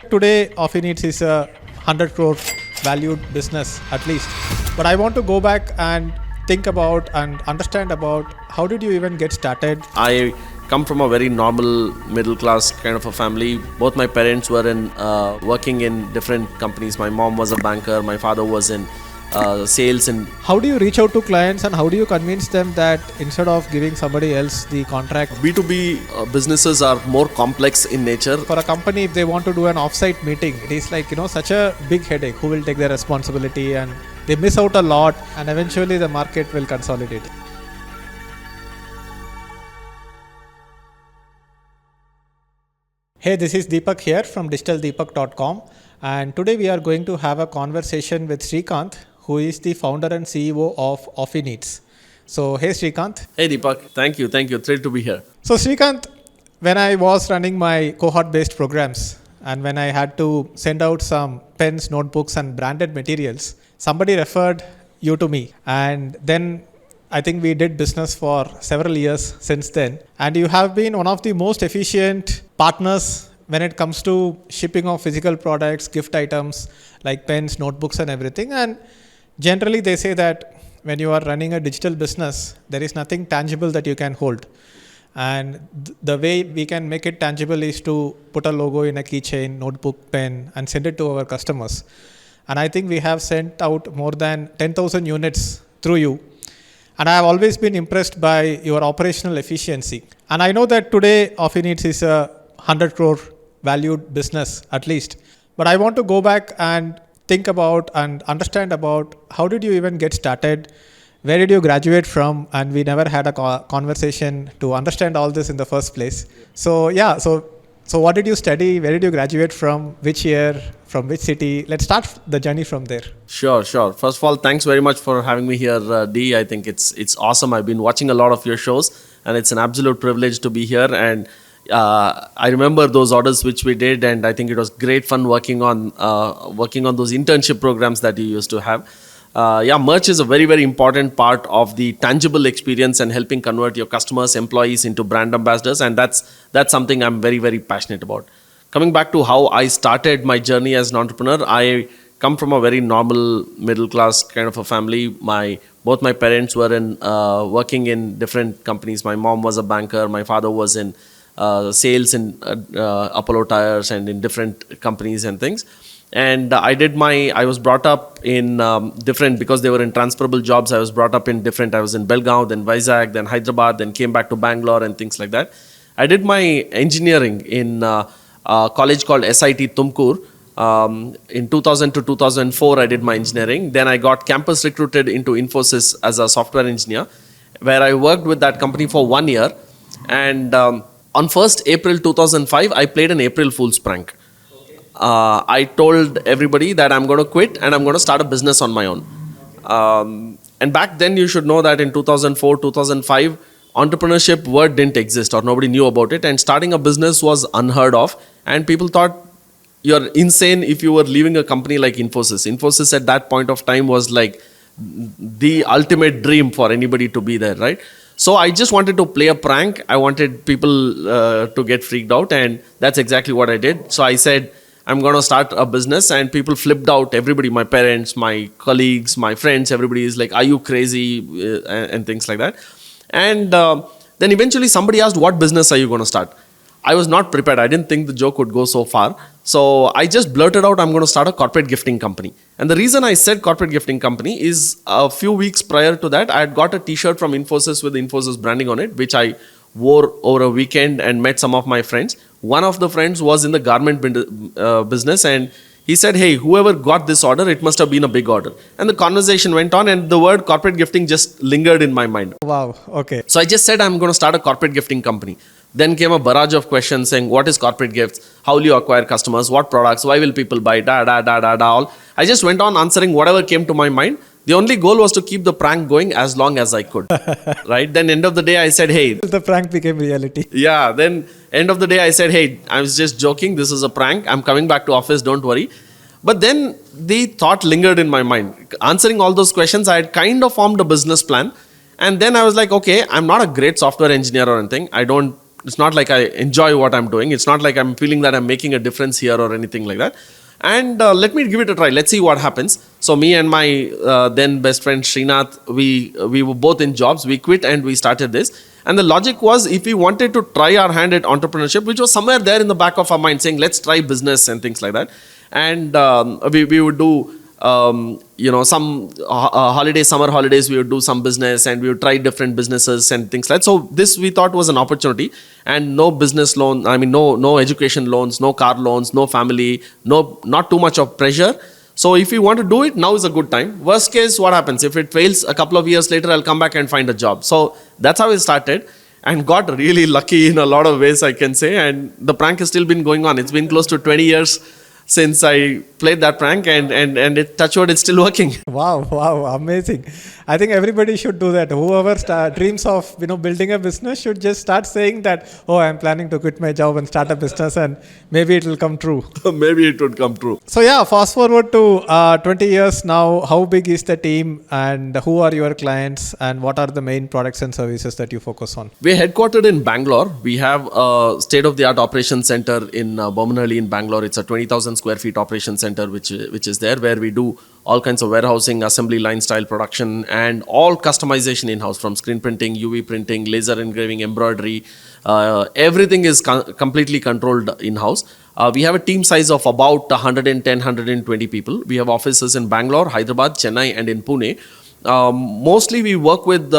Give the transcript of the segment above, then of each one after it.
Today, OffiNeeds is a 100 crore valued business at least. But I want to go back and think about and understand about how did you even get started? I come from a very normal middle class kind of a family. Both my parents were in working in different companies. My mom was a banker. My father was in sales. And How do you reach out to clients and how do you convince them that instead of giving somebody else the contract, B2B businesses are more complex in nature. for a company, if they want to do an offsite meeting, it is like, such a big headache. Who will take the responsibility? And they miss out a lot and eventually the market will consolidate. Hey, this is Deepak here from digitaldeepak.com, and today we are going to have a conversation with Srikanth, who is the founder and CEO of OffiNeeds. So, hey Srikanth. Hey Deepak, thank you. Thrilled to be here. So Srikanth, when I was running my cohort-based programs and when I had to send out some pens, notebooks and branded materials, somebody referred you to me, and then I think we did business for several years since then, and you have been one of the most efficient partners when it comes to shipping of physical products, gift items like pens, notebooks and everything. And generally they say that when you are running a digital business, there is nothing tangible that you can hold. And the way we can make it tangible is to put a logo in a keychain, notebook, pen and send it to our customers. And I think we have sent out more than 10,000 units through you. And I have always been impressed by your operational efficiency. And I know that today OffiNeeds is a 100 crore valued business at least. But I want to go back and think about and understand about how did you even get started? Where did you graduate from? And we never had a conversation to understand all this in the first place. So yeah, so what did you study? Where did you graduate from? Which year? From which city? Let's start the journey from there. Sure. First of all, thanks very much for having me here, Dee. I think it's awesome. I've been watching a lot of your shows, and it's an absolute privilege to be here. And I remember those orders which we did, and I think it was great fun working on those internship programs that you used to have. Merch is a very, very important part of the tangible experience and helping convert your customers, employees into brand ambassadors, and that's something I'm very, very passionate about. Coming back to how I started my journey as an entrepreneur, I come from a very normal middle class kind of a family. Both my parents were in working in different companies. My mom was a banker. My father was in sales in Apollo Tires and in different companies and things. And I was brought up in different, because they were in transferable jobs, I was brought up in different, I was in Belgaum, then Vizag, then Hyderabad, then came back to Bangalore and things like that. I did my engineering in a college called SIT Tumkur. In 2000 to 2004, I did my engineering. Then I got campus recruited into Infosys as a software engineer, where I worked with that company for 1 year. And on 1st April 2005, I played an April Fool's prank. I told everybody that I'm going to quit and I'm going to start a business on my own. And back then, you should know that in 2004, 2005, entrepreneurship word didn't exist or nobody knew about it. And starting a business was unheard of. And people thought you're insane if you were leaving a company like Infosys. Infosys at that point of time was like the ultimate dream for anybody to be there, right? So I just wanted to play a prank. I wanted people to get freaked out. And that's exactly what I did. So I said, I'm going to start a business, and people flipped out. Everybody, my parents, my colleagues, my friends, everybody is like, are you crazy? And things like that. And then eventually somebody asked, what business are you going to start? I was not prepared. I didn't think the joke would go so far. So I just blurted out, I'm going to start a corporate gifting company. And the reason I said corporate gifting company is a few weeks prior to that, I had got a t-shirt from Infosys with Infosys branding on it, which I wore over a weekend and met some of my friends. One of the friends was in the garment business, and he said, hey, whoever got this order, it must have been a big order. And the conversation went on, and the word corporate gifting just lingered in my mind. Wow, okay. So I just said, I'm going to start a corporate gifting company. Then came a barrage of questions saying, what is corporate gifts? How will you acquire customers? What products? Why will people buy? All. I just went on answering whatever came to my mind. The only goal was to keep the prank going as long as I could, right? Then end of the day, I said, hey. The prank became reality. Yeah, then end of the day, I said, hey, I was just joking. This is a prank. I'm coming back to office. Don't worry. But then the thought lingered in my mind. Answering all those questions, I had kind of formed a business plan. And then I was like, okay, I'm not a great software engineer or anything. I don't it's not like I enjoy what I'm doing. It's not like I'm feeling that I'm making a difference here or anything like that. And let me give it a try. Let's see what happens. So me and my then best friend Srikanth, we were both in jobs. We quit and we started this. And the logic was, if we wanted to try our hand at entrepreneurship, which was somewhere there in the back of our mind, saying let's try business and things like that. And we would do some summer holidays, we would do some business and we would try different businesses and things like that. So this we thought was an opportunity, and no business loan, no education loans, no car loans, no family, not too much of pressure. So if you want to do it, now is a good time. Worst case, what happens? If it fails a couple of years later, I'll come back and find a job. So that's how it started, and got really lucky in a lot of ways, I can say. And the prank has still been going on. It's been close to 20 years since I played that prank, and it, touch wood, it's still working. Wow, amazing. I think everybody should do that. Whoever dreams of building a business should just start saying that, oh, I'm planning to quit my job and start a business, and maybe it will come true. Maybe it would come true. So yeah, fast forward to 20 years now. How big is the team, and who are your clients, and what are the main products and services that you focus on? We're headquartered in Bangalore. We have a state-of-the-art operations center in Bomanhalli in Bangalore. It's a 20,000 square feet operations center which is there, where we do all kinds of warehousing, assembly line style production, and all customization in-house, from screen printing, UV printing, laser engraving, embroidery. Everything is completely controlled in-house. We have a team size of about 110, 120 people. We have offices in Bangalore, Hyderabad, Chennai, and in Pune. Mostly we work with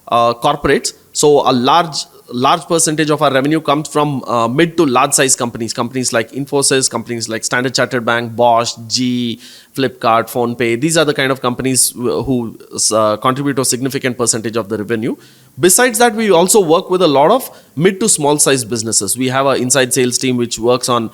corporates. So a large percentage of our revenue comes from mid to large size companies like Infosys, companies like Standard Chartered Bank, Bosch, GE, Flipkart, PhonePe. These are the kind of companies who contribute to a significant percentage of the revenue. Besides that, we also work with a lot of mid to small size businesses. We have an inside sales team which works on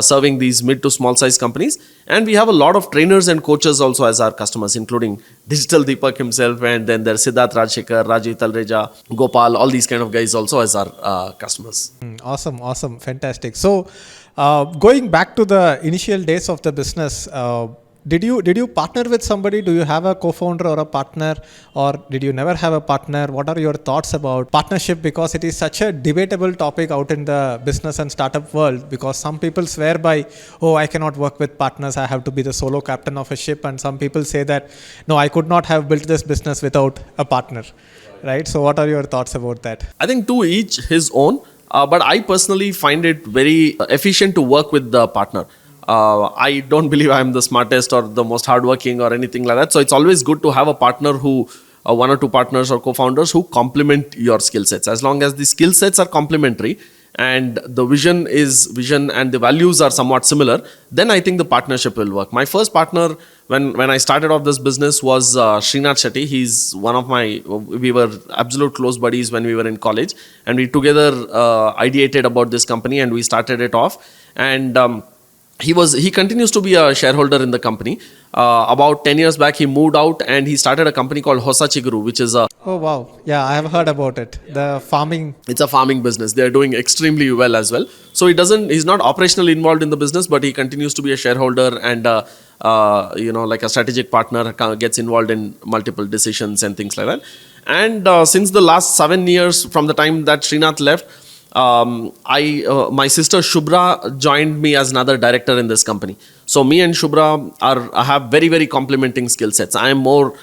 serving these mid to small size companies. And we have a lot of trainers and coaches also as our customers, including Digital Deepak himself, and then there's Siddharth Rajshekhar, Rajiv Talreja, Gopal, all these kind of guys also as our customers. Awesome. Fantastic. So going back to the initial days of the business, did you partner with somebody? Do you have a co-founder or a partner, or did you never have a partner? What are your thoughts about partnership? Because it is such a debatable topic out in the business and startup world, because some people swear by, oh, I cannot work with partners, I have to be the solo captain of a ship. And some people say that, no, I could not have built this business without a partner, right? So what are your thoughts about that? I think to each his own, but I personally find it very efficient to work with the partner. I don't believe I'm the smartest or the most hardworking or anything like that. So it's always good to have a partner who, one or two partners or co-founders who complement your skill sets. As long as the skill sets are complementary and the vision and the values are somewhat similar, then I think the partnership will work. My first partner when I started off this business was Srinath Shetty. He's one of we were absolute close buddies when we were in college, and we together ideated about this company and we started it off. And he continues to be a shareholder in the company. About 10 years back, he moved out and he started a company called Hosa Chiguru, which is a... Oh, wow. Yeah, I have heard about it. The farming... It's a farming business. They're doing extremely well as well. So he's not operationally involved in the business, but he continues to be a shareholder and, like a strategic partner, gets involved in multiple decisions and things like that. And since the last 7 years from the time that Srinath left, my sister Shubhra joined me as another director in this company. So me and Shubhra have very, very complementing skill sets. I am more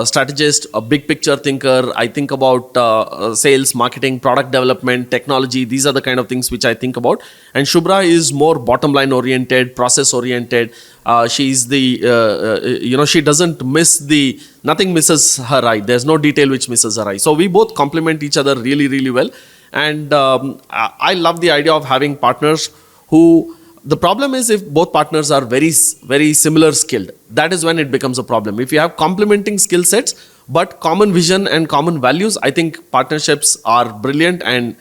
strategist, a big picture thinker. I think about sales, marketing, product development, technology. These are the kind of things which I think about. And Shubhra is more bottom line oriented, process oriented. She's she doesn't nothing misses her eye. There's no detail which misses her eye. So we both complement each other really, really well. And I love the idea of having partners who, the problem is if both partners are very, very similar skilled, that is when it becomes a problem. If you have complementing skill sets, but common vision and common values, I think partnerships are brilliant and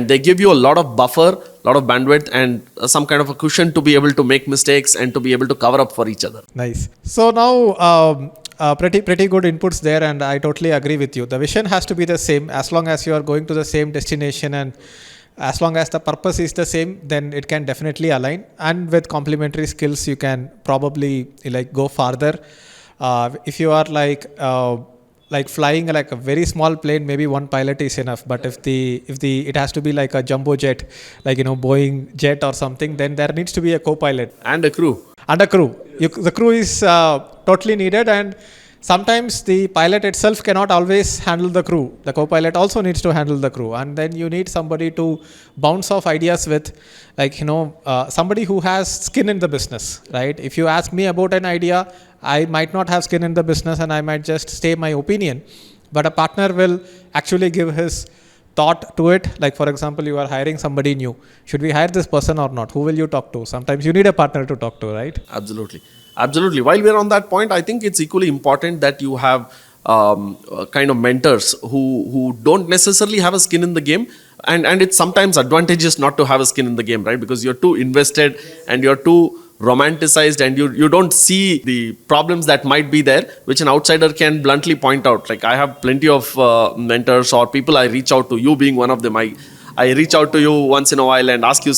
they give you a lot of buffer, a lot of bandwidth and some kind of a cushion to be able to make mistakes and to be able to cover up for each other. Nice. So now, pretty good inputs there, and I totally agree with you. The vision has to be the same. As long as you are going to the same destination and as long as the purpose is the same, then it can definitely align. And with complementary skills, you can probably go farther. If you are like flying like a very small plane, maybe one pilot is enough. But if the it has to be like a jumbo jet, like Boeing jet or something, then there needs to be a co-pilot And a crew. and a crew. The crew is totally needed, and sometimes the pilot itself cannot always handle the crew. The co-pilot also needs to handle the crew, and then you need somebody to bounce off ideas with, like somebody who has skin in the business, right? If you ask me about an idea, I might not have skin in the business, and I might just say my opinion, but a partner will actually give his thought to it. Like, for example, you are hiring somebody new. Should we hire this person or not? Who will you talk to? Sometimes you need a partner to talk to, right? Absolutely. Absolutely. While we're on that point, I think it's equally important that you have kind of mentors who don't necessarily have a skin in the game. And it's sometimes advantageous not to have a skin in the game, right? Because you're too invested and you're too romanticized, and you don't see the problems that might be there, which an outsider can bluntly point out. Like, I have plenty of mentors or people I reach out to, you being one of them. I reach out to you once in a while and ask you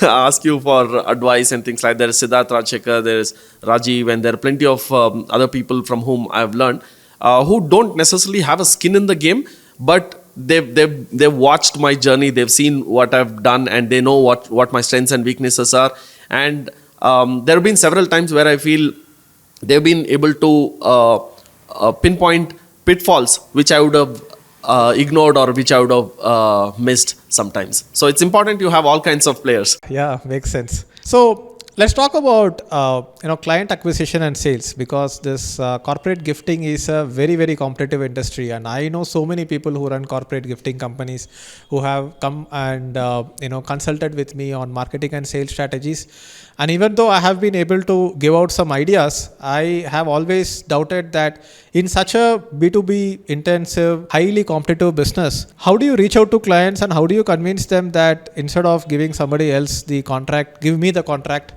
ask you for advice and things like that. There's Siddharth Rajshekar, there's Rajiv, and there are plenty of other people from whom I've learned who don't necessarily have a skin in the game, but they've watched my journey, they've seen what I've done, and they know what my strengths and weaknesses are. And there have been several times where I feel they've been able to pinpoint pitfalls which I would have ignored or which I would have missed sometimes. So it's important you have all kinds of players. Yeah, makes sense. So let's talk about client acquisition and sales, because this corporate gifting is a very, very competitive industry, and I know so many people who run corporate gifting companies who have come and consulted with me on marketing and sales strategies. And even though I have been able to give out some ideas, I have always doubted that in such a B2B intensive, highly competitive business, how do you reach out to clients and how do you convince them that instead of giving somebody else the contract, give me the contract?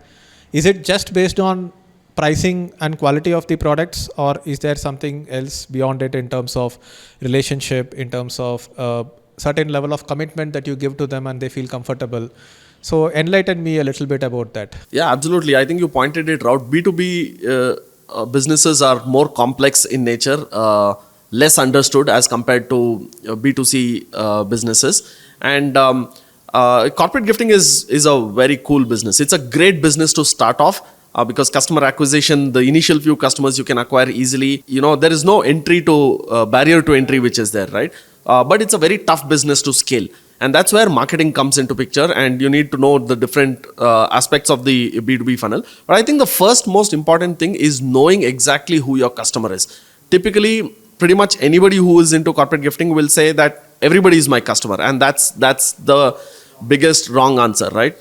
Is it just based on pricing and quality of the products, or is there something else beyond it in terms of relationship, in terms of certain level of commitment that you give to them and they feel comfortable? So enlighten me a little bit about that. Yeah, absolutely. I think you pointed it out. B2B businesses are more complex in nature, less understood as compared to B2C businesses. And corporate gifting is a very cool business. It's a great business to start off because customer acquisition, the initial few customers you can acquire easily. There is no barrier to entry which is there, right? But it's a very tough business to scale. And that's where marketing comes into picture, and you need to know the different aspects of the B2B funnel. But I think the first most important thing is knowing exactly who your customer is. Typically, pretty much anybody who is into corporate gifting will say that everybody is my customer, and that's the biggest wrong answer, right?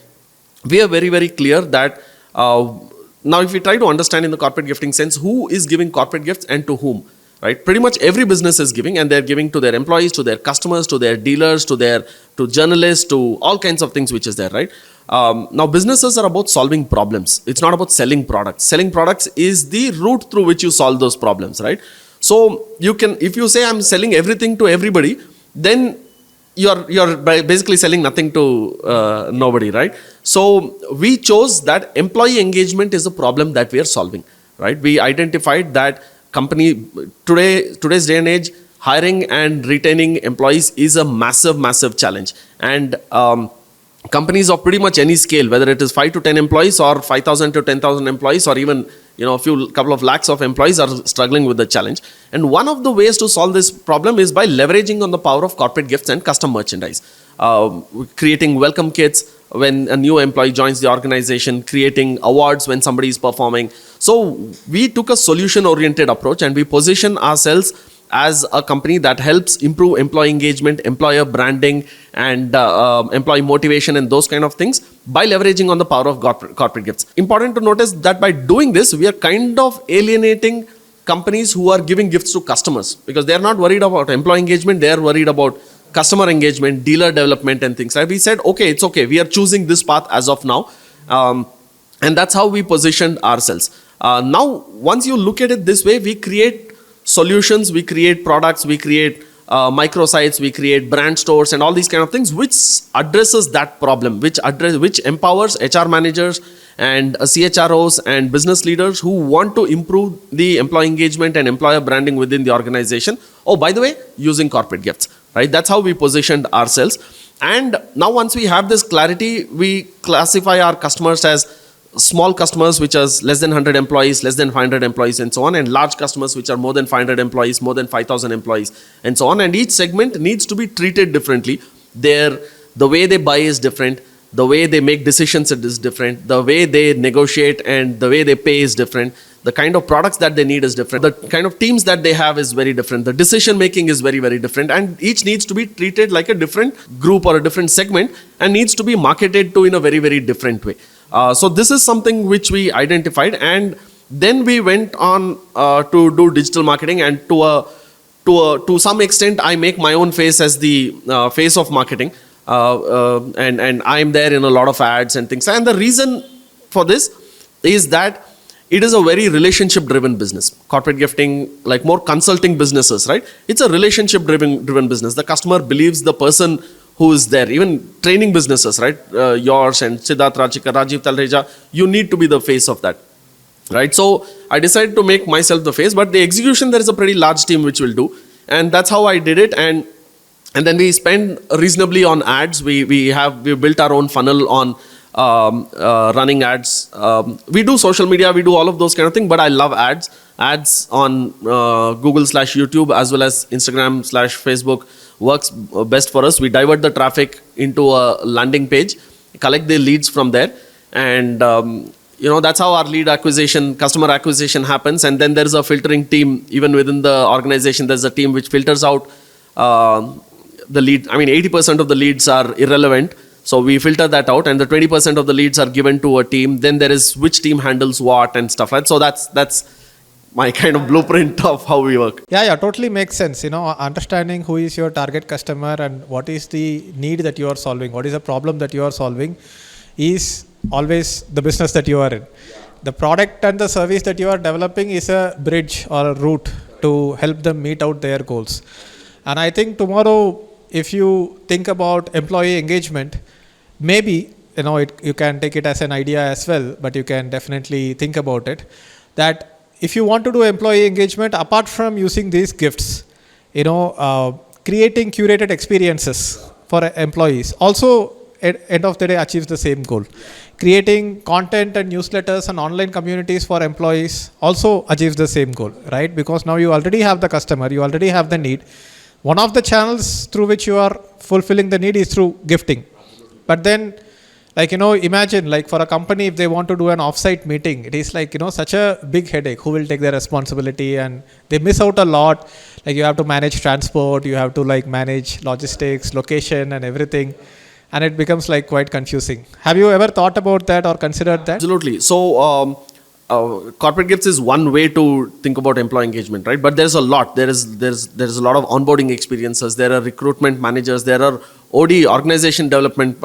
We are very, very clear that now if we try to understand in the corporate gifting sense, who is giving corporate gifts and to whom? Right? Pretty much every business is giving, and they're giving to their employees, to their customers, to their dealers, to journalists, to all kinds of things which is there, right? Now businesses are about solving problems. It's not about selling products. Selling products is the route through which you solve those problems, right? So if you say I'm selling everything to everybody, then you're basically selling nothing to nobody, right? So we chose that employee engagement is a problem that we are solving, right? We identified that today's day and age, hiring and retaining employees is a massive challenge. And companies of pretty much any scale, whether it is 5 to 10 employees or 5,000 to 10,000 employees, or even couple of lakhs of employees, are struggling with the challenge. And one of the ways to solve this problem is by leveraging on the power of corporate gifts and custom merchandise, creating welcome kits when a new employee joins the organization, creating awards when somebody is performing. So we took a solution-oriented approach, and we position ourselves as a company that helps improve employee engagement, employer branding, and employee motivation and those kind of things by leveraging on the power of corporate gifts. Important to notice that by doing this, we are kind of alienating companies who are giving gifts to customers, because they are not worried about employee engagement, they are worried about customer engagement, dealer development and things. We said, okay, it's okay. We are choosing this path as of now. And that's how we positioned ourselves. Now, once you look at it this way, we create solutions, we create products, we create microsites, we create brand stores and all these kind of things, which addresses that problem, which empowers HR managers and CHROs and business leaders who want to improve the employee engagement and employer branding within the organization. Oh, by the way, using corporate gifts, right? That's how we positioned ourselves. And now once we have this clarity, we classify our customers as small customers, which are less than 100 employees, less than 500 employees, and so on, and large customers, which are more than 500 employees, more than 5,000 employees, and so on. And each segment needs to be treated differently. The way they buy is different. The way they make decisions is different. The way they negotiate and the way they pay is different. The kind of products that they need is different. The kind of teams that they have is very different. The decision making is very, very different. And each needs to be treated like a different group or a different segment and needs to be marketed to in a very, very different way. So this is something which we identified, and then we went on to do digital marketing, and to some extent I make my own face as the face of marketing, and I'm there in a lot of ads and things. And the reason for this is that it is a very relationship driven business. Corporate gifting, like more consulting businesses, right? It's a relationship driven business. The customer believes the person who is there. Even training businesses, right? Yours and Siddharth Rajikar, Rajiv Talreja, you need to be the face of that, right? So I decided to make myself the face, but the execution, there is a pretty large team which will do. And that's how I did it. And then we spend reasonably on ads. We built our own funnel on running ads. We do social media, we do all of those kind of things, but I love ads. Ads on Google/YouTube as well as Instagram/Facebook works best for us. We divert the traffic into a landing page, collect the leads from there, and that's how our customer acquisition happens. And then there is a filtering team even within the organization. There's a team which filters out the lead. 80% of the leads are irrelevant, so we filter that out, and the 20% of the leads are given to a team. Then there is which team handles what and stuff, right? So that's my kind of blueprint of how we work. Yeah, totally makes sense. Understanding who is your target customer and what is the need that you are solving, what is the problem that you are solving, is always the business that you are in. The product and the service that you are developing is a bridge or a route to help them meet out their goals. And I think tomorrow, if you think about employee engagement, maybe you can take it as an idea as well, but you can definitely think about it, that if you want to do employee engagement, apart from using these gifts, creating curated experiences for employees also at end of the day achieves the same goal. Creating content and newsletters and online communities for employees also achieves the same goal, right? Because now you already have the customer, you already have the need. One of the channels through which you are fulfilling the need is through gifting. But then, imagine for a company, if they want to do an offsite meeting, it is such a big headache. Who will take the responsibility? And they miss out a lot. You have to manage transport, you have to manage logistics, location and everything. And it becomes quite confusing. Have you ever thought about that or considered that? Absolutely. So corporate gifts is one way to think about employee engagement, right? But there's a lot. There's a lot of onboarding experiences. There are recruitment managers. There are organization development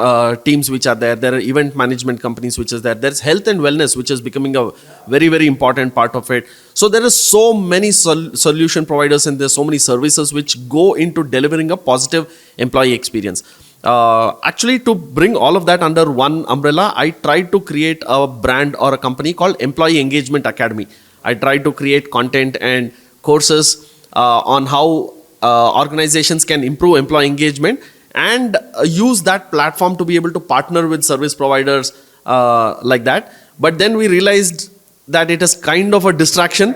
teams which are there. There are event management companies which is there. There's health and wellness, which is becoming a very, very important part of it. So there are so many solution providers, and there's so many services which go into delivering a positive employee experience. Actually, to bring all of that under one umbrella, I tried to create a brand or a company called Employee Engagement Academy. I tried to create content and courses on how organizations can improve employee engagement and use that platform to be able to partner with service providers like that. But then we realized that it is kind of a distraction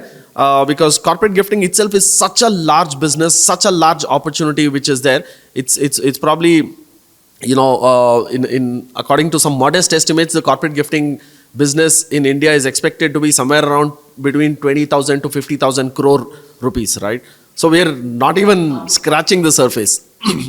because corporate gifting itself is such a large business, such a large opportunity which is there. It's probably, in according to some modest estimates, the corporate gifting business in India is expected to be somewhere around between 20,000 to 50,000 crore rupees, right? So we're not even scratching the surface.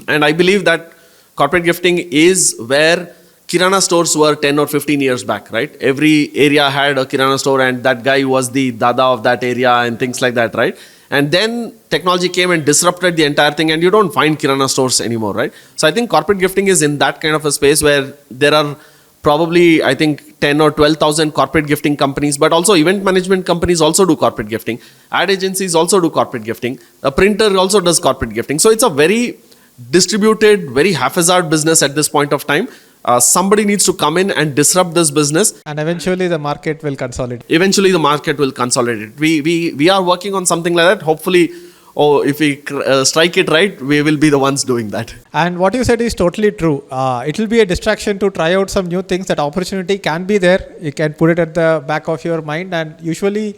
And I believe that corporate gifting is where Kirana stores were 10 or 15 years back, right? Every area had a Kirana store, and that guy was the dada of that area and things like that, right? And then technology came and disrupted the entire thing, and you don't find Kirana stores anymore, right? So I think corporate gifting is in that kind of a space where there are probably, I think, 10 or 12,000 corporate gifting companies, but also event management companies also do corporate gifting. Ad agencies also do corporate gifting. A printer also does corporate gifting. So it's a very distributed, very haphazard business at this point of time. somebody needs to come in and disrupt this business. And eventually the market will consolidate. Eventually, the market will consolidate. We are working on something like that. Hopefully, if we strike it right, we will be the ones doing that. And what you said is totally true. It will be a distraction to try out some new things. That opportunity can be there. You can put it at the back of your mind. And usually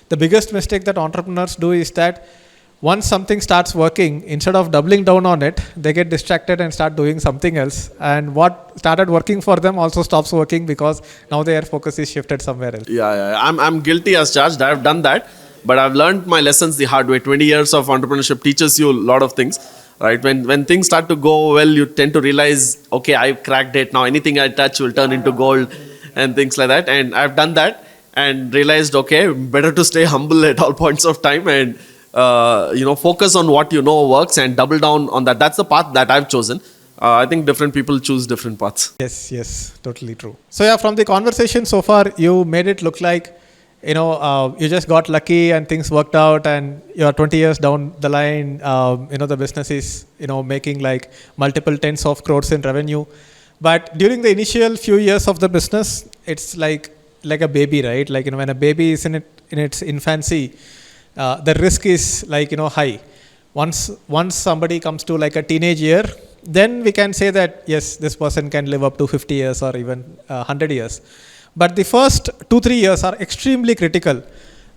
the biggest mistake that entrepreneurs do is that once something starts working, instead of doubling down on it, they get distracted and start doing something else. And what started working for them also stops working because now their focus is shifted somewhere else. Yeah. I'm guilty as charged. I have done that. But I've learned my lessons the hard way. 20 years of entrepreneurship teaches you a lot of things, right? When things start to go well, you tend to realize, okay, I've cracked it. Now anything I touch will turn into gold and things like that. And I've done that and realized, okay, better to stay humble at all points of time and focus on what you know works and double down on that. That's the path that I've chosen. I think different people choose different paths. Yes, totally true. So yeah, from the conversation so far, you made it look like, you just got lucky and things worked out and you're 20 years down the line, the business is, making like multiple tens of crores in revenue. But during the initial few years of the business, it's like a baby, right? Like, when a baby is in its infancy, the risk is like, high. Once somebody comes to like a teenage year, then we can say that, yes, this person can live up to 50 years or even 100 years. But the first 2-3 years are extremely critical,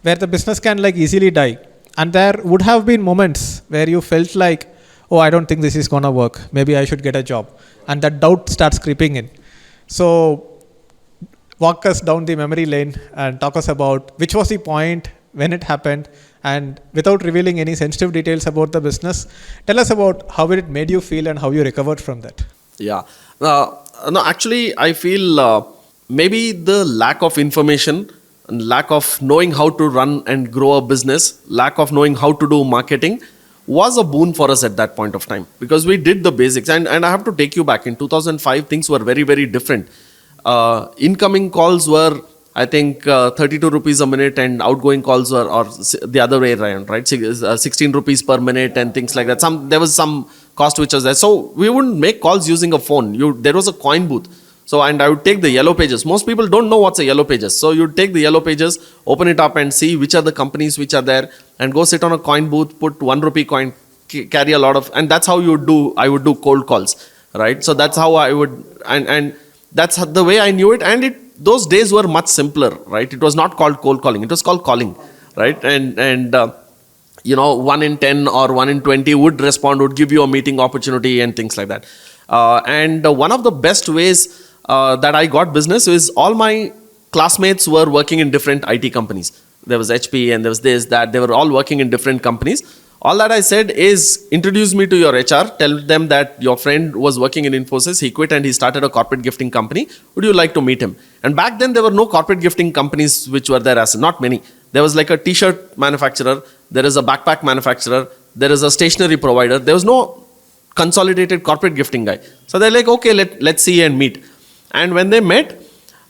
where the business can like easily die. And there would have been moments where you felt like, oh, I don't think this is gonna work. Maybe I should get a job. And that doubt starts creeping in. So walk us down the memory lane and talk us about which was the point, when it happened, and without revealing any sensitive details about the business, tell us about how it made you feel and how you recovered from that. Yeah. No, actually, I feel maybe the lack of information and lack of knowing how to run and grow a business, lack of knowing how to do marketing was a boon for us at that point of time because we did the basics. And I have to take you back. In 2005, things were very, very different. Incoming calls were, I think, 32 rupees a minute and outgoing calls were or the other way around, right? 16 rupees per minute and things like that. There was some cost which was there. So we wouldn't make calls using a phone. There was a coin booth. So, and I would take the yellow pages. Most people don't know what's a yellow pages. So you'd take the yellow pages, open it up and see which are the companies which are there and go sit on a coin booth, put 1 rupee coin, carry a lot of, and that's how I would do cold calls, right? So that's how I would, and that's the way I knew it. And those days were much simpler, right? It was not called cold calling. It was called calling, right? And 1 in 10 or 1 in 20 would respond, would give you a meeting opportunity and things like that. And one of the best ways that I got business is all my classmates were working in different IT companies. There was HP and there was this, that. They were all working in different companies. All that I said is introduce me to your HR. Tell them that your friend was working in Infosys. He quit and he started a corporate gifting company. Would you like to meet him? And back then there were no corporate gifting companies which were there, as not many. There was like a t-shirt manufacturer. There is a backpack manufacturer. There is a stationery provider. There was no consolidated corporate gifting guy. So they're like, okay, let's see and meet. And when they met,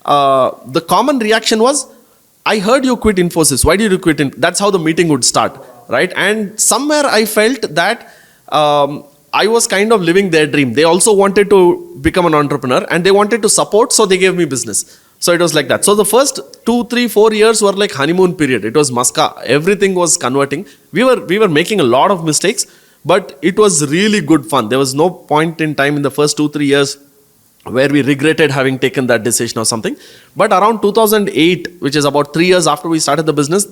the common reaction was, I heard you quit Infosys. Why did you quit? That's how the meeting would start, right? And somewhere I felt that I was kind of living their dream. They also wanted to become an entrepreneur and they wanted to support, so they gave me business. So it was like that. So the first 2, 3, 4 years were like honeymoon period. It was maska. Everything was converting. We were making a lot of mistakes, but it was really good fun. There was no point in time in the first 2, 3 years where we regretted having taken that decision or something. But around 2008, which is about 3 years after we started the business,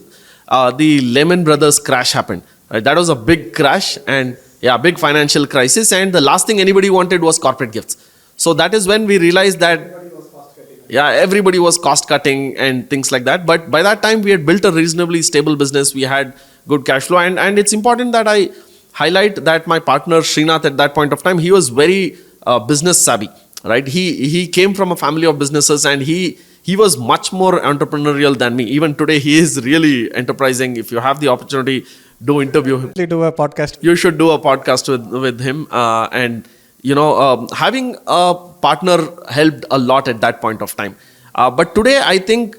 the Lehman Brothers crash happened. Right? That was a big crash and big financial crisis. And the last thing anybody wanted was corporate gifts. So that is when we realized that everybody was cost cutting and things like that. But by that time, we had built a reasonably stable business. We had good cash flow. And it's important that I highlight that my partner Srikanth at that point of time, he was very business savvy. Right? He came from a family of businesses and he was much more entrepreneurial than me. Even today, he is really enterprising. If you have the opportunity, do interview him. Do a podcast. You should do a podcast with him. Having a partner helped a lot at that point of time. But today, I think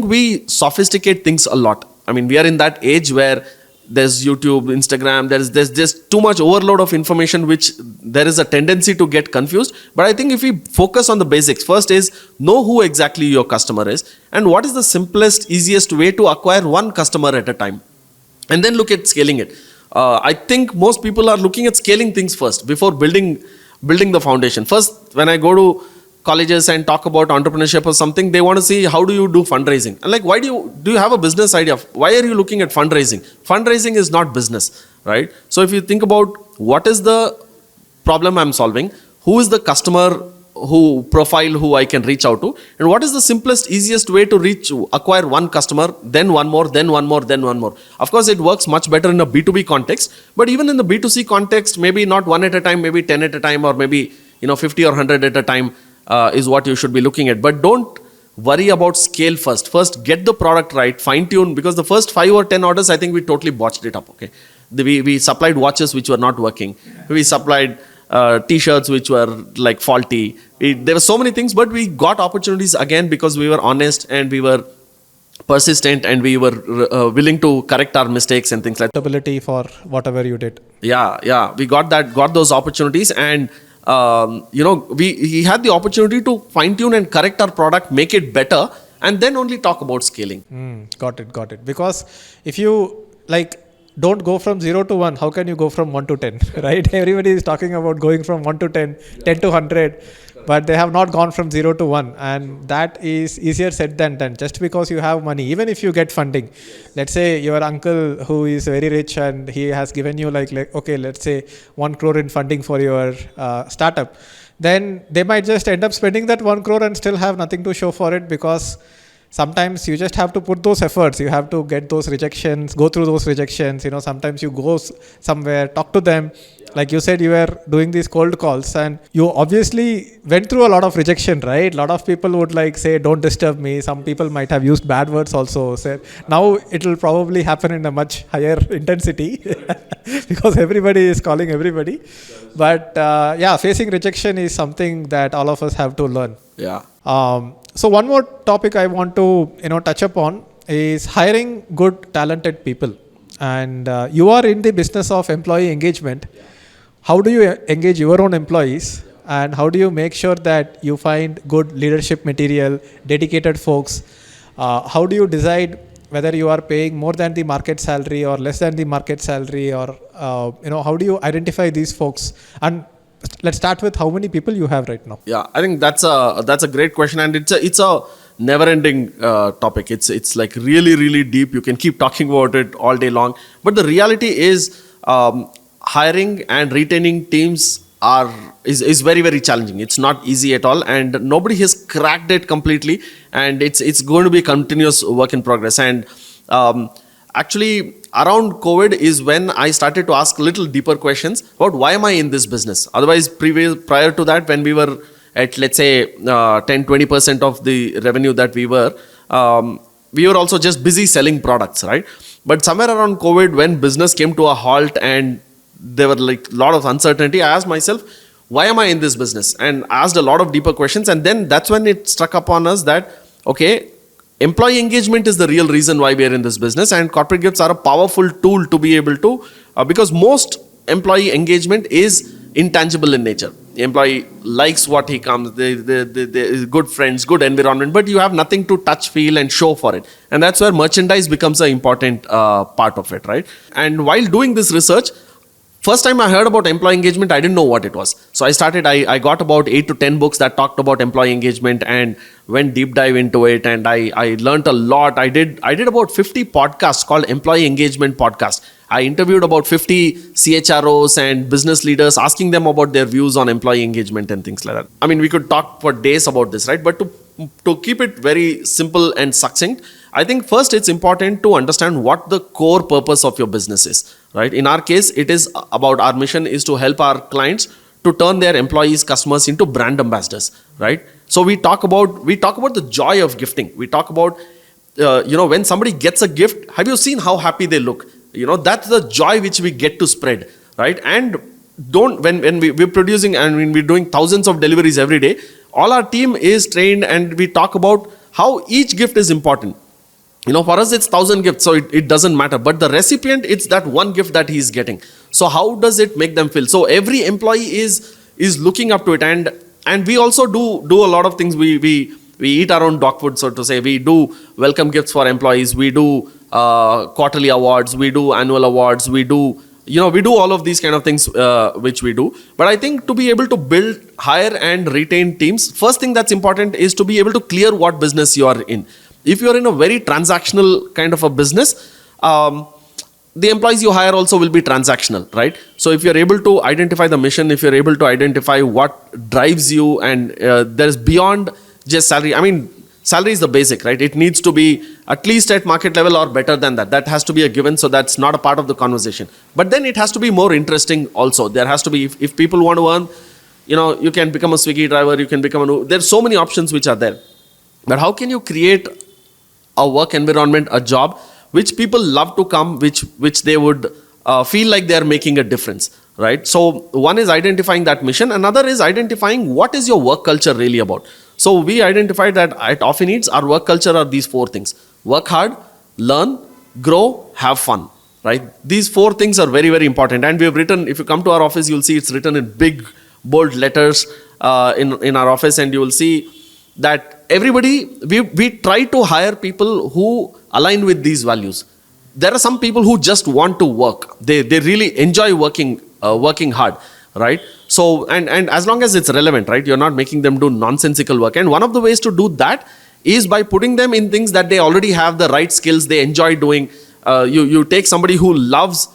we sophisticate things a lot. I mean, we are in that age where there's YouTube, Instagram, there's just too much overload of information, which there is a tendency to get confused. But I think if we focus on the basics, first is know who exactly your customer is and what is the simplest, easiest way to acquire one customer at a time, and then look at scaling it. I think most people are looking at scaling things first before building the foundation. First, when I go to colleges and talk about entrepreneurship or something, they want to see how do you do fundraising. And like, why do you have a business idea? Why are you looking at fundraising? Fundraising is not business, right? So if you think about what is the problem I'm solving, who is the customer who I can reach out to, and what is the simplest, easiest way to acquire one customer, then one more, then one more, then one more. Of course, it works much better in a B2B context, but even in the B2C context, maybe not one at a time, maybe 10 at a time, or maybe 50 or 100 at a time is what you should be looking at. But don't worry about scale first. First, get the product right, fine tune, because the first 5 or 10 orders, I think we totally botched it up. Okay, we supplied watches which were not working. We supplied t-shirts which were like faulty. There were so many things, but we got opportunities again because we were honest and we were persistent and we were willing to correct our mistakes and things like that. Ability for whatever you did. Yeah, we got those opportunities, and we had the opportunity to fine tune and correct our product, make it better, and then only talk about scaling. Got it. Because if you don't go from 0 to 1, how can you go from 1 to 10, right? Everybody is talking about going from 1 to 10, 10 to 100, but they have not gone from 0 to 1, and that is easier said than done. Just because you have money, even if you get funding, let's say your uncle who is very rich and he has given you okay, let's say 1 crore in funding for your startup, then they might just end up spending that 1 crore and still have nothing to show for it, because sometimes you just have to put those efforts. You have to get those rejections, go through those rejections. Sometimes you go somewhere, talk to them. Like you said, you were doing these cold calls and you obviously went through a lot of rejection, right? A lot of people would say, don't disturb me. Some people might have used bad words also. Now it will probably happen in a much higher intensity because everybody is calling everybody. But facing rejection is something that all of us have to learn. Yeah. So one more topic I want to touch upon is hiring good, talented people. And you are in the business of employee engagement. How do you engage your own employees, and how do you make sure that you find good leadership material, dedicated folks? How do you decide whether you are paying more than the market salary or less than the market salary, or how do you identify these folks? And let's start with how many people you have right now. Yeah, I think that's a great question, and it's a never-ending topic. It's like really, really deep. You can keep talking about it all day long. But the reality is, hiring and retaining teams is very, very challenging. It's not easy at all, and nobody has cracked it completely. And it's going to be a continuous work in progress. And actually, around COVID is when I started to ask little deeper questions about why am I in this business. Otherwise, prior to that, when we were at, let's say, 10-20% of the revenue that we were also just busy selling products, right? But somewhere around COVID, when business came to a halt and there were a lot of uncertainty, I asked myself, why am I in this business? And asked a lot of deeper questions. And then that's when it struck upon us that, okay, employee engagement is the real reason why we are in this business, and corporate gifts are a powerful tool to be able to, because most employee engagement is intangible in nature. The employee likes what he comes, they good friends, good environment, but you have nothing to touch, feel, and show for it. And that's where merchandise becomes an important part of it, right? And while doing this research, first time I heard about employee engagement, I didn't know what it was. So I got about 8 to 10 books that talked about employee engagement and went deep dive into it. And I learned a lot. I did about 50 podcasts called Employee Engagement Podcast. I interviewed about 50 CHROs and business leaders, asking them about their views on employee engagement and things like that. I mean, we could talk for days about this, right? But to keep it very simple and succinct, I think first it's important to understand what the core purpose of your business is, right? In our case, it is about, our mission is to help our clients to turn their employees, customers into brand ambassadors, right? So we talk about the joy of gifting. We talk about, when somebody gets a gift, have you seen how happy they look? That's the joy which we get to spread, right? And when we're producing and when we're doing thousands of deliveries every day, all our team is trained, and we talk about how each gift is important. For us it's 1,000 gifts, so it doesn't matter. But the recipient, it's that one gift that he's getting. So how does it make them feel? So every employee is looking up to it, and we also do a lot of things. We eat our own dog food, so to say. We do welcome gifts for employees. We do quarterly awards. We do annual awards. We do all of these kind of things which we do. But I think to be able to build, hire and retain teams, first thing that's important is to be able to clear what business you are in. If you're in a very transactional kind of a business, the employees you hire also will be transactional, right? So if you're able to identify the mission, if you're able to identify what drives you, and there's beyond just salary. I mean, salary is the basic, right? It needs to be at least at market level or better than that. That has to be a given, so that's not a part of the conversation. But then it has to be more interesting also. There has to be, if people want to earn, you can become a Swiggy driver, you can become there's so many options which are there. But how can you create a work environment, a job, which people love to come, which they would feel like they are making a difference, right? So one is identifying that mission. Another is identifying what is your work culture really about. So we identified that at OffiNeeds, our work culture are these 4 things: work hard, learn, grow, have fun, right? These 4 things are very, very important. And we have written, if you come to our office, you'll see it's written in big, bold letters in our office, and you will see that everybody, we try to hire people who align with these values. There are some people who just want to work. They really enjoy working hard, right? So, and as long as it's relevant, right? You're not making them do nonsensical work. And one of the ways to do that is by putting them in things that they already have the right skills, they enjoy doing. You take somebody who loves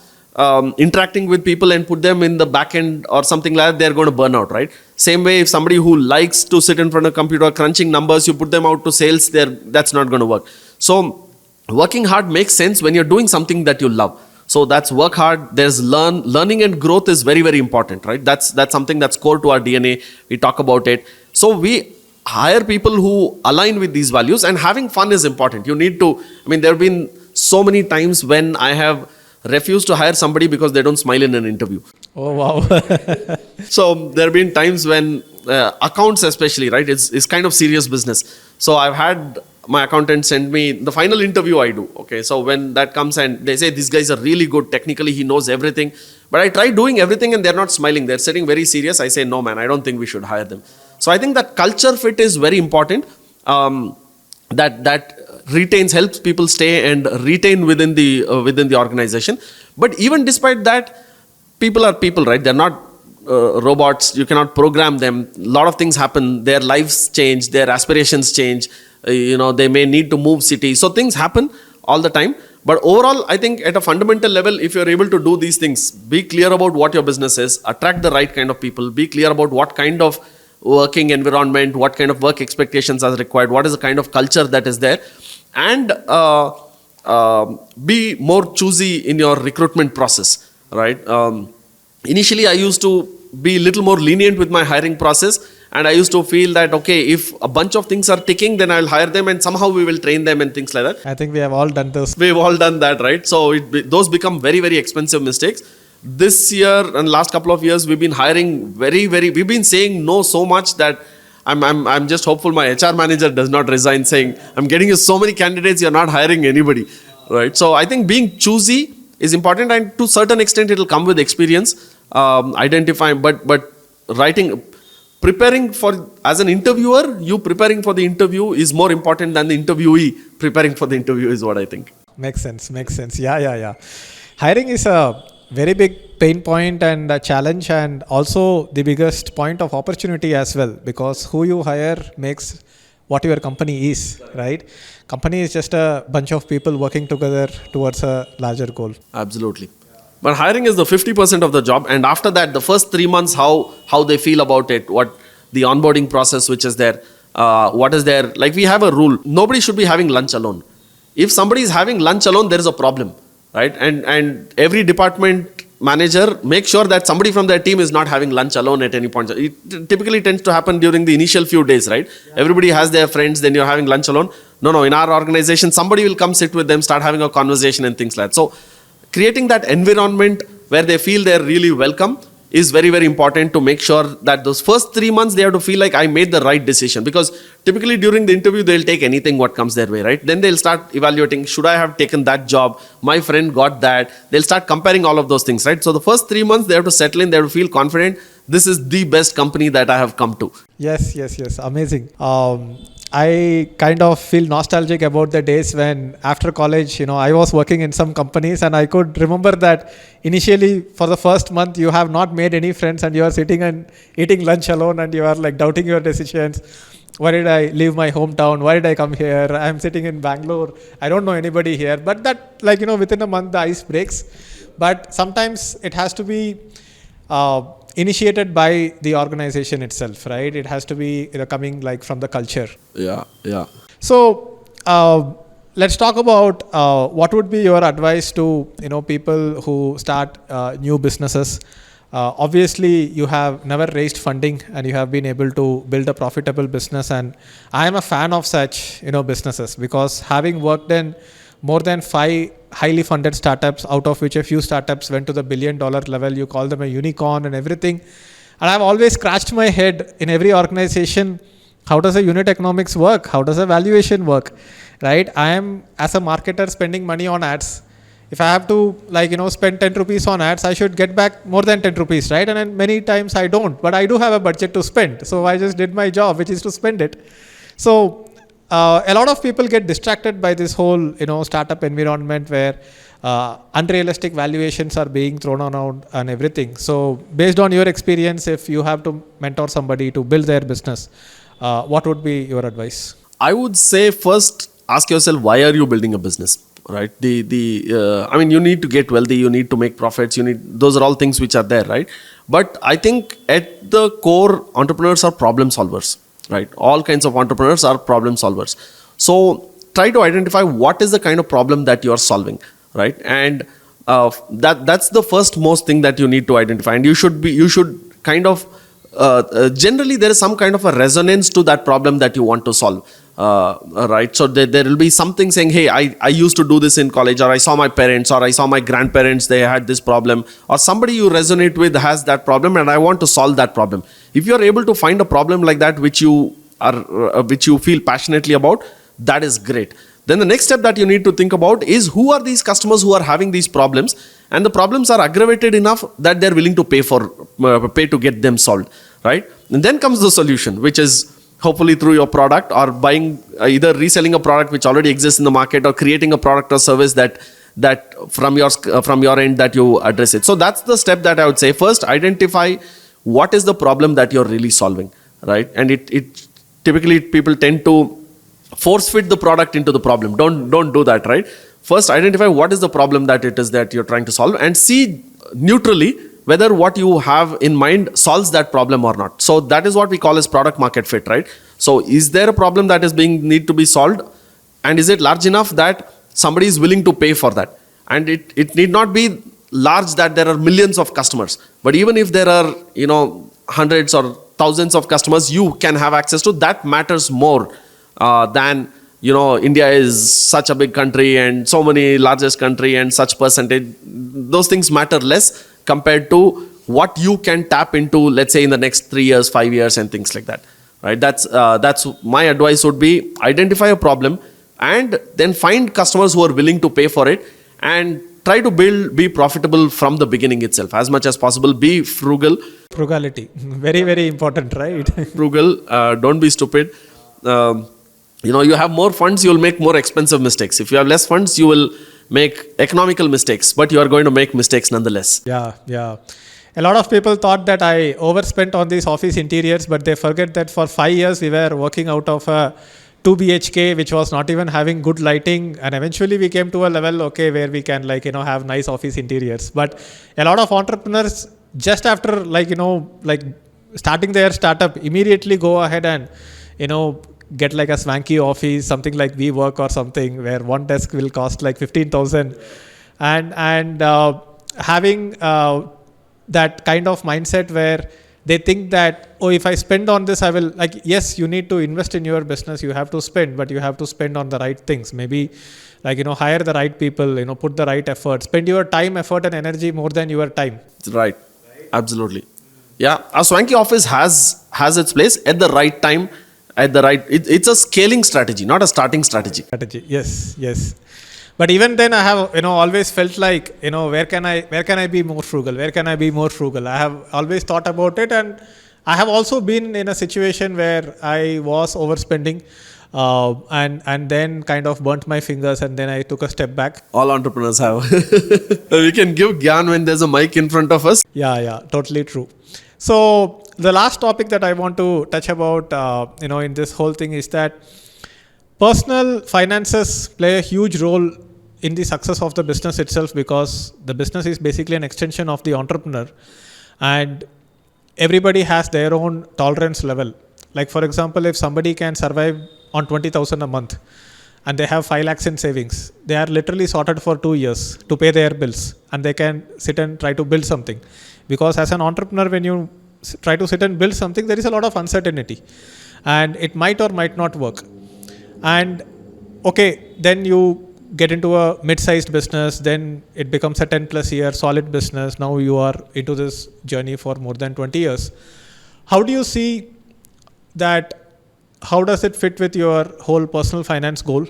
interacting with people and put them in the back end or something like that, they're going to burn out, right? Same way, if somebody who likes to sit in front of a computer crunching numbers, you put them out to sales, that's not going to work. So working hard makes sense when you're doing something that you love. So that's work hard. There's learning and growth is very, very important, right? That's something that's core to our DNA. We talk about it. So we hire people who align with these values, and having fun is important. You need to, there have been so many times when I have refused to hire somebody because they don't smile in an interview. Oh, wow. So there have been times when accounts especially, right, is kind of serious business. So I've had my accountant send me the final interview I do. Okay, so when that comes and they say, these guys are really good, technically he knows everything. But I try doing everything and they're not smiling. They're sitting very serious. I say, no man, I don't think we should hire them. So I think that culture fit is very important. That helps people stay and retain within the organization. But even despite that, people are people, right? They're not robots. You cannot program them. A lot of things happen. Their lives change. Their aspirations change. They may need to move cities. So things happen all the time. But overall, I think at a fundamental level, if you're able to do these things, be clear about what your business is, attract the right kind of people, be clear about what kind of working environment, what kind of work expectations are required, what is the kind of culture that is there, and be more choosy in your recruitment process, right? Initially, I used to be a little more lenient with my hiring process, and I used to feel that, okay, if a bunch of things are ticking, then I'll hire them and somehow we will train them and things like that. I think we have all done this. We've all done that, right? So those become very, very expensive mistakes. This year and last couple of years, we've been hiring we've been saying no so much that I'm just hopeful my HR manager does not resign saying, I'm getting you so many candidates, you're not hiring anybody, right? So I think being choosy is important, and to a certain extent, it'll come with experience, identifying, but preparing as an interviewer, you preparing for the interview is more important than the interviewee preparing for the interview is what I think. Makes sense. Yeah. Hiring is a very big pain point and a challenge, and also the biggest point of opportunity as well, because who you hire makes what your company is, right? Company is just a bunch of people working together towards a larger goal. Absolutely. But hiring is the 50% of the job, and after that, the first 3 months, how they feel about it, what the onboarding process which is there, what is there. Like we have a rule, nobody should be having lunch alone. If somebody is having lunch alone, there is a problem, right? And every department manager make sure that somebody from their team is not having lunch alone at any point. It typically tends to happen during the initial few days, right? Yeah. Everybody has their friends, then you're having lunch alone. No, in our organization, somebody will come sit with them, start having a conversation and things like that. So creating that environment where they feel they're really welcome is very, very important to make sure that those first 3 months they have to feel like I made the right decision. Because typically during the interview, they'll take anything what comes their way, right? Then they'll start evaluating, should I have taken that job? My friend got that. They'll start comparing all of those things, right? So the first 3 months, they have to settle in, they have to feel confident. This is the best company that I have come to. Yes. Amazing. I kind of feel nostalgic about the days when after college, I was working in some companies, and I could remember that initially for the first month, you have not made any friends and you are sitting and eating lunch alone and you are like doubting your decisions. Why did I leave my hometown? Why did I come here? I'm sitting in Bangalore. I don't know anybody here. But that, within a month, the ice breaks. But sometimes it has to be initiated by the organization itself, right? It has to be coming like from the culture. Yeah. So let's talk about what would be your advice to people who start new businesses. Obviously, you have never raised funding and you have been able to build a profitable business. And I am a fan of such businesses, because having worked in more than 5 highly funded startups, out of which a few startups went to the $1 billion level, you call them a unicorn and everything. And I've always scratched my head in every organization, how does a unit economics work? How does a valuation work? Right? I am, as a marketer, spending money on ads. If I have to spend 10 rupees on ads, I should get back more than 10 rupees, right? And then many times I don't, but I do have a budget to spend. So I just did my job, which is to spend it. So a lot of people get distracted by this whole, startup environment where unrealistic valuations are being thrown around and everything. So based on your experience, if you have to mentor somebody to build their business, what would be your advice? I would say first ask yourself, why are you building a business? Right? You need to get wealthy, you need to make profits, those are all things which are there, right? But I think at the core, entrepreneurs are problem solvers, right? All kinds of entrepreneurs are problem solvers. So try to identify what is the kind of problem that you are solving, right? And that's the first most thing that you need to identify. And you should kind of generally there is some kind of a resonance to that problem that you want to solve. Right, so there will be something saying, hey, I used to do this in college, or I saw my parents, or I saw my grandparents, they had this problem, or somebody you resonate with has that problem, and I want to solve that problem. If you are able to find a problem like that which you feel passionately about, that is great. Then the next step that you need to think about is, who are these customers who are having these problems, and the problems are aggravated enough that they're willing to pay to get them solved, right? And then comes the solution, which is hopefully through your product, or buying, either reselling a product which already exists in the market, or creating a product or service that from your end that you address it. So that's the step that I would say. First, identify what is the problem that you're really solving, right? And it typically people tend to force fit the product into the problem. Don't do that, right? First, identify what is the problem that it is that you're trying to solve, and see neutrally whether what you have in mind solves that problem or not. So that is what we call as product market fit, right? So is there a problem that is need to be solved, and is it large enough that somebody is willing to pay for that? And it need not be large that there are millions of customers, but even if there are hundreds or thousands of customers you can have access to, that matters more than India is such a big country and so many largest country and such percentage. Those things matter less compared to what you can tap into, let's say in the next 3 years, 5 years, and things like that, right? That's my advice would be, identify a problem and then find customers who are willing to pay for it, and try to be profitable from the beginning itself as much as possible. Be frugal. Frugality, very, very important, right? Frugal, don't be stupid. You have more funds, you will make more expensive mistakes. If you have less funds, you will make economical mistakes, but you are going to make mistakes nonetheless. Yeah. A lot of people thought that I overspent on these office interiors, but they forget that for 5 years we were working out of a 2 BHK, which was not even having good lighting. And eventually we came to a level, where we can have nice office interiors. But a lot of entrepreneurs, just after starting their startup, immediately go ahead and, get like a swanky office, something like WeWork or something, where one desk will cost like 15,000, and having that kind of mindset where they think that, if I spend on this, I will, yes, you need to invest in your business, you have to spend, but you have to spend on the right things. Maybe hire the right people, put the right effort, spend your time, effort and energy more than your time. Right. Absolutely. Yeah, a swanky office has its place at the right time, at the right. It's a scaling strategy, not a starting strategy. Strategy. Yes, yes. But even then, I have always felt like where can I be more frugal? Where can I be more frugal? I have always thought about it, and I have also been in a situation where I was overspending, and then kind of burnt my fingers, and then I took a step back. All entrepreneurs have. We can give gyan when there's a mic in front of us. Yeah, yeah, totally true. So the last topic that I want to touch about, in this whole thing is that personal finances play a huge role in the success of the business itself, because the business is basically an extension of the entrepreneur, and everybody has their own tolerance level. Like for example, if somebody can survive on 20,000 a month and they have 5 lakhs in savings, they are literally sorted for 2 years to pay their bills, and they can sit and try to build something. Because as an entrepreneur, when you try to sit and build something, there is a lot of uncertainty, and it might or might not work. And okay, then you get into a mid-sized business, then it becomes a 10 plus year solid business. Now you are into this journey for more than 20 years. How do you see that? How does it fit with your whole personal finance goal?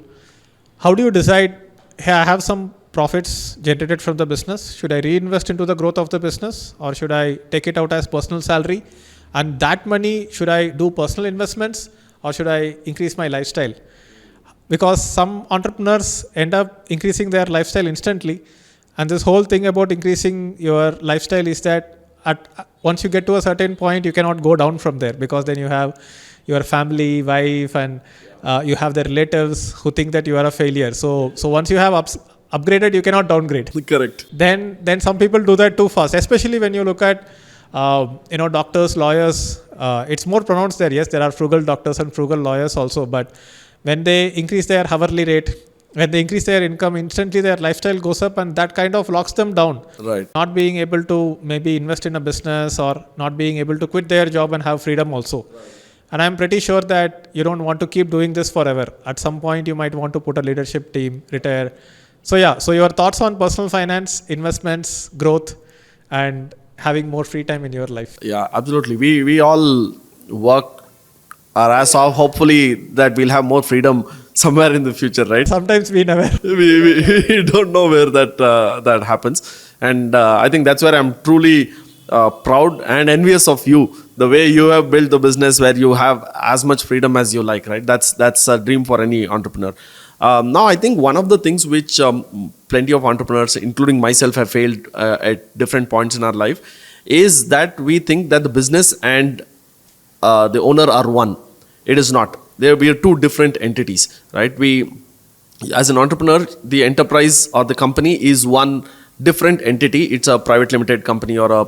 How do you decide, hey, I have some profits generated from the business, should I reinvest into the growth of the business, or should I take it out as personal salary, and that money, should I do personal investments, or should I increase my lifestyle? Because some entrepreneurs end up increasing their lifestyle instantly, and this whole thing about increasing your lifestyle is that once you get to a certain point, you cannot go down from there, because then you have your family, wife, and you have the relatives who think that you are a failure. So once you have upgraded, you cannot downgrade. Correct. Then some people do that too fast, especially when you look at doctors, lawyers. It's more pronounced there. Yes, there are frugal doctors and frugal lawyers also, but when they increase their hourly rate, when they increase their income, instantly their lifestyle goes up, and that kind of locks them down. Right. Not being able to maybe invest in a business, or not being able to quit their job and have freedom also. Right. And I'm pretty sure that you don't want to keep doing this forever. At some point, you might want to put a leadership team, retire. So your thoughts on personal finance, investments, growth, and having more free time in your life. Yeah, absolutely. We all work our ass off, hopefully that we'll have more freedom somewhere in the future, right? Sometimes we never. we don't know where that happens. And I think that's where I'm truly proud and envious of you, the way you have built the business where you have as much freedom as you like, right? That's a dream for any entrepreneur. Now, I think one of the things which plenty of entrepreneurs, including myself, have failed at different points in our life is that we think that the business and the owner are one. It is not. We are two different entities, right? As an entrepreneur, the enterprise or the company is one different entity. It's a private limited company or a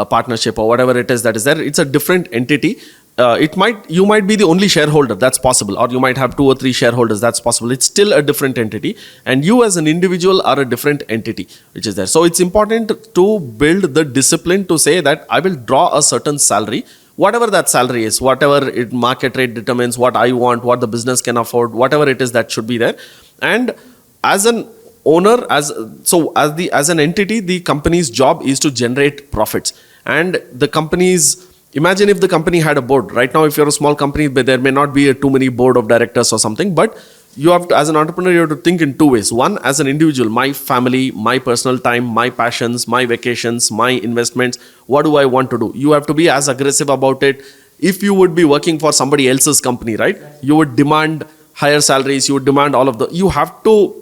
partnership or whatever it is that is there. It's a different entity. You might be the only shareholder, that's possible, or you might have 2 or 3 shareholders, that's possible. It's still a different entity, and you as an individual are a different entity which is there. So it's important to build the discipline to say that I will draw a certain salary, whatever that salary is, whatever market rate determines, what I want, what the business can afford, whatever it is that should be there. And as an owner, as an entity, the company's job is to generate profits, and the company's imagine if the company had a board. Right now, if you're a small company, there may not be too many board of directors or something, but you have to, as an entrepreneur, you have to think in 2 ways. One, as an individual, my family, my personal time, my passions, my vacations, my investments, what do I want to do? You have to be as aggressive about it. If you would be working for somebody else's company, right? You would demand higher salaries, you would demand you have to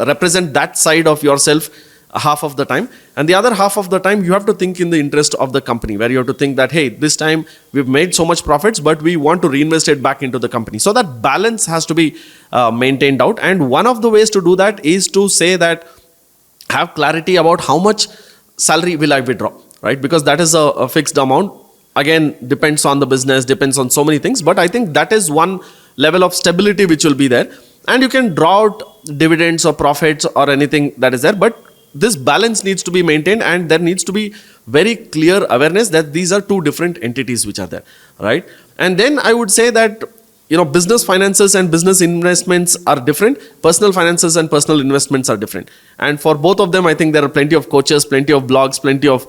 represent that side of yourself half of the time, and the other half of the time you have to think in the interest of the company, where you have to think that, hey, this time we've made so much profits, but we want to reinvest it back into the company. So that balance has to be maintained out, and one of the ways to do that is to say that have clarity about how much salary will I withdraw, right? Because that is a fixed amount. Again, depends on the business, depends on so many things, but I think that is one level of stability which will be there, and you can draw out dividends or profits or anything that is there, but this balance needs to be maintained, and there needs to be very clear awareness that these are two different entities which are there, right? And then I would say that business finances and business investments are different. Personal finances and personal investments are different. And for both of them, I think there are plenty of coaches, plenty of blogs, plenty of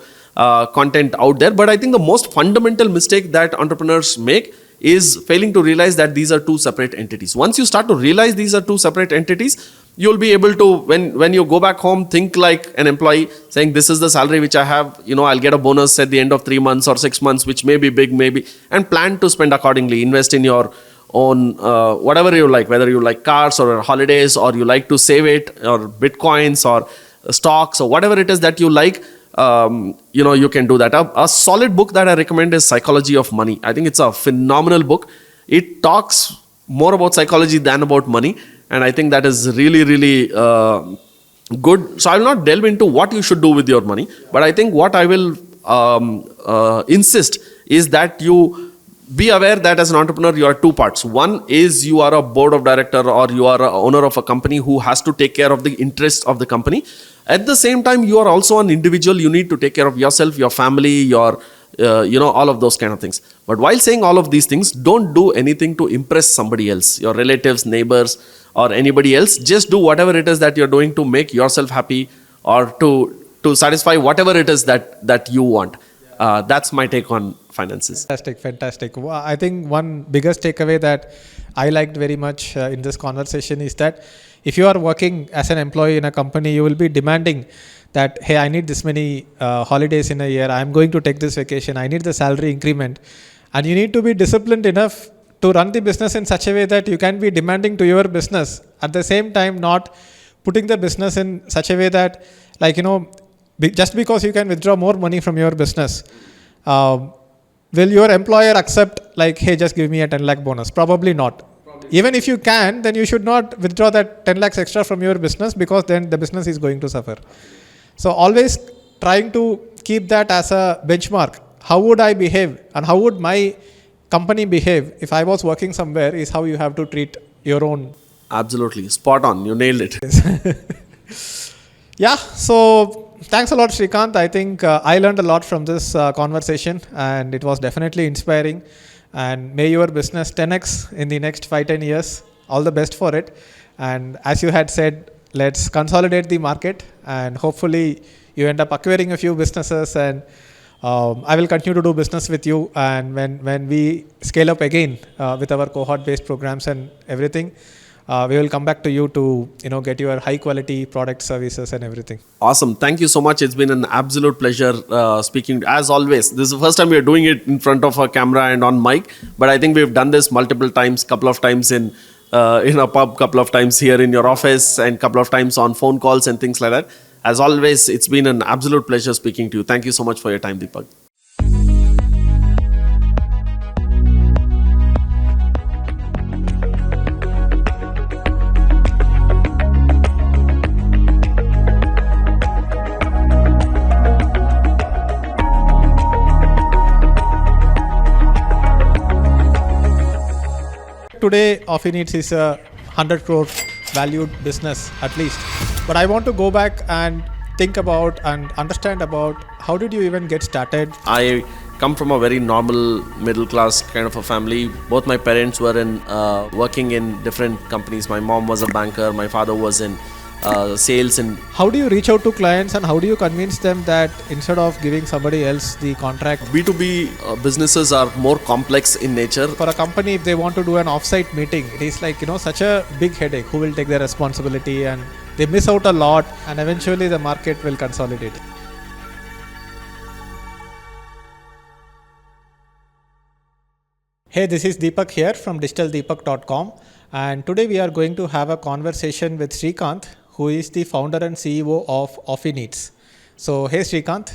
content out there. But I think the most fundamental mistake that entrepreneurs make is failing to realize that these are two separate entities. Once you start to realize these are two separate entities, you'll be able to, when you go back home, think like an employee, saying this is the salary which I have, I'll get a bonus at the end of 3 months or 6 months, which may be big, maybe, and plan to spend accordingly. Invest in your own whatever you like, whether you like cars or holidays, or you like to save it, or bitcoins or stocks, or whatever it is that you like. You can do that. A solid book that I recommend is Psychology of Money. I think it's a phenomenal book. It talks more about psychology than about money, and I think that is really, really good. So I will not delve into what you should do with your money, but I think what I will insist is that you be aware that as an entrepreneur, you are two parts. One is you are a board of director, or you are a owner of a company who has to take care of the interests of the company. At the same time, you are also an individual. You need to take care of yourself, your family, your, all of those kind of things. But while saying all of these things, don't do anything to impress somebody else, your relatives, neighbors, or anybody else. Just do whatever it is that you're doing to make yourself happy, or to satisfy whatever it is that you want. That's my take on finances. Fantastic. I think one biggest takeaway that I liked very much in this conversation is that if you are working as an employee in a company, you will be demanding that, hey, I need this many holidays in a year. I'm going to take this vacation. I need the salary increment. And you need to be disciplined enough to run the business in such a way that you can be demanding to your business. At the same time, not putting the business in such a way that, just because you can withdraw more money from your business, will your employer accept, hey, just give me a 10 lakh bonus? Probably not. Even if you can, then you should not withdraw that 10 lakhs extra from your business, because then the business is going to suffer. So always trying to keep that as a benchmark. How would I behave, and how would my company behave if I was working somewhere, is how you have to treat your own. Absolutely. Spot on. You nailed it. Yeah. So thanks a lot, Srikanth. I think I learned a lot from this conversation, and it was definitely inspiring. And may your business 10x in the next 5-10 years. All the best for it. And as you had said, let's consolidate the market, and hopefully you end up acquiring a few businesses, and I will continue to do business with you. And when we scale up again with our cohort-based programs and everything, we will come back to you to get your high quality product, services, and everything. Awesome. Thank you so much. It's been an absolute pleasure speaking. As always, this is the first time we are doing it in front of a camera and on mic, but I think we've done this multiple times, couple of times in a pub, couple of times here in your office, and couple of times on phone calls and things like that. As always, it's been an absolute pleasure speaking to you. Thank you so much for your time, Deepak. Today, OffiNeeds is a 100 crore valued business at least. But I want to go back and think about and understand about how did you even get started? I come from a very normal middle class kind of a family. Both my parents were working in different companies. My mom was a banker. My father was in sales. And how do you reach out to clients, and how do you convince them that instead of giving somebody else the contract? B2B businesses are more complex in nature. For a company, if they want to do an offsite meeting, it is such a big headache. Who will take the responsibility? And they miss out a lot, and eventually the market will consolidate. Hey, this is Deepak here from digitaldeepak.com, and today we are going to have a conversation with Srikanth, who is the founder and CEO of OffiNeeds. So, hey Srikanth.